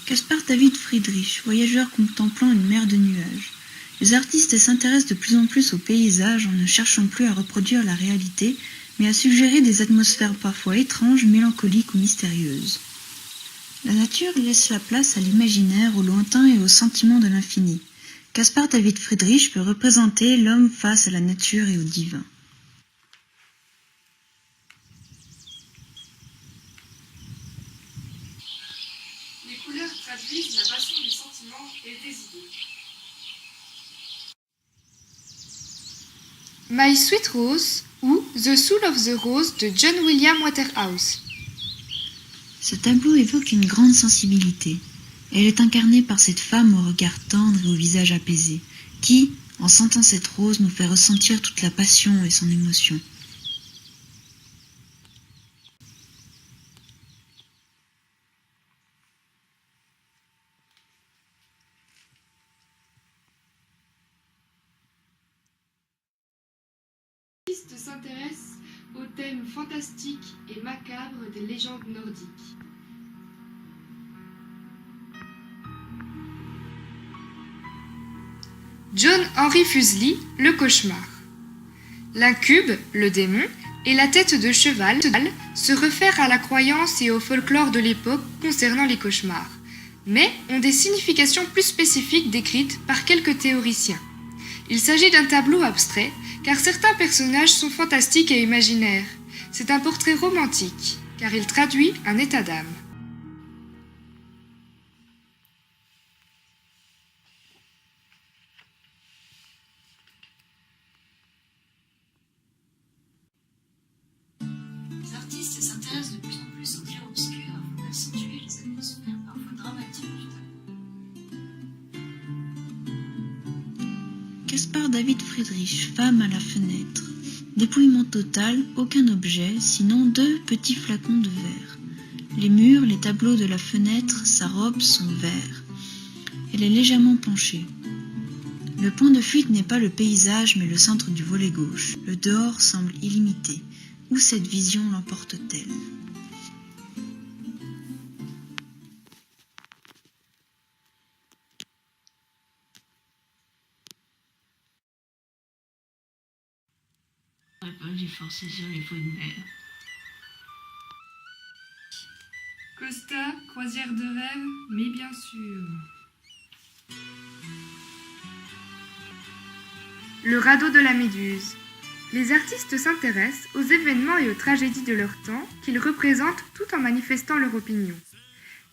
Caspar David Friedrich, voyageur contemplant une mer de nuages. Les artistes s'intéressent de plus en plus aux paysages en ne cherchant plus à reproduire la réalité, mais à suggérer des atmosphères parfois étranges, mélancoliques ou mystérieuses. La nature laisse la place à l'imaginaire, au lointain et au sentiment de l'infini. Caspar David Friedrich peut représenter l'homme face à la nature et au divin. Les couleurs traduisent la passion des sentiments et des idées. My Sweet Rose ou The Soul of the Rose de John William Waterhouse. Ce tableau évoque une grande sensibilité. Elle est incarnée par cette femme au regard tendre et au visage apaisé, qui, en sentant cette rose, nous fait ressentir toute la passion et son émotion. L'artiste s'intéresse aux thèmes fantastiques et macabres des légendes nordiques. John Henry Fuseli, le cauchemar. L'incube, le démon, et la tête de cheval se réfèrent à la croyance et au folklore de l'époque concernant les cauchemars, mais ont des significations plus spécifiques décrites par quelques théoriciens. Il s'agit d'un tableau abstrait, car certains personnages sont fantastiques et imaginaires. C'est un portrait romantique, car il traduit un état d'âme. Les artistes s'intéressent de plus en plus aux clairs-obscurs afin d'accentuer les atmosphères parfois dramatiques du tableau. Caspar David Friedrich, femme à la fenêtre. Dépouillement total, aucun objet, sinon 2 petits flacons de verre. Les murs, les tableaux de la fenêtre, sa robe sont verts. Elle est légèrement penchée. Le point de fuite n'est pas le paysage, mais le centre du volet gauche. Le dehors semble illimité. Où cette vision l'emporte-t-elle ? J'ai forcé sur les feux de mer. Costa, croisière de rêve, mais bien sûr. Le radeau de la Méduse. Les artistes s'intéressent aux événements et aux tragédies de leur temps qu'ils représentent tout en manifestant leur opinion.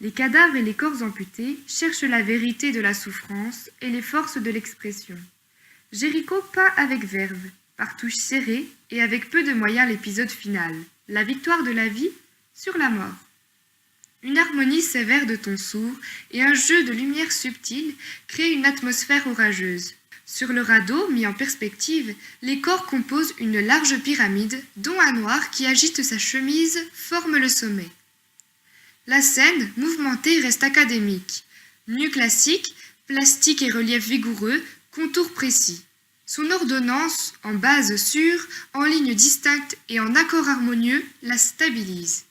Les cadavres et les corps amputés cherchent la vérité de la souffrance et les forces de l'expression. Géricault peint avec verve, par touches serrées et avec peu de moyens l'épisode final, la victoire de la vie sur la mort. Une harmonie sévère de tons sourds et un jeu de lumière subtile créent une atmosphère orageuse. Sur le radeau, mis en perspective, les corps composent une large pyramide dont un noir qui agite sa chemise forme le sommet. La scène, mouvementée, reste académique. Nu classique, plastique et relief vigoureux, contours précis. Son ordonnance, en base sûre, en lignes distinctes et en accords harmonieux, la stabilise.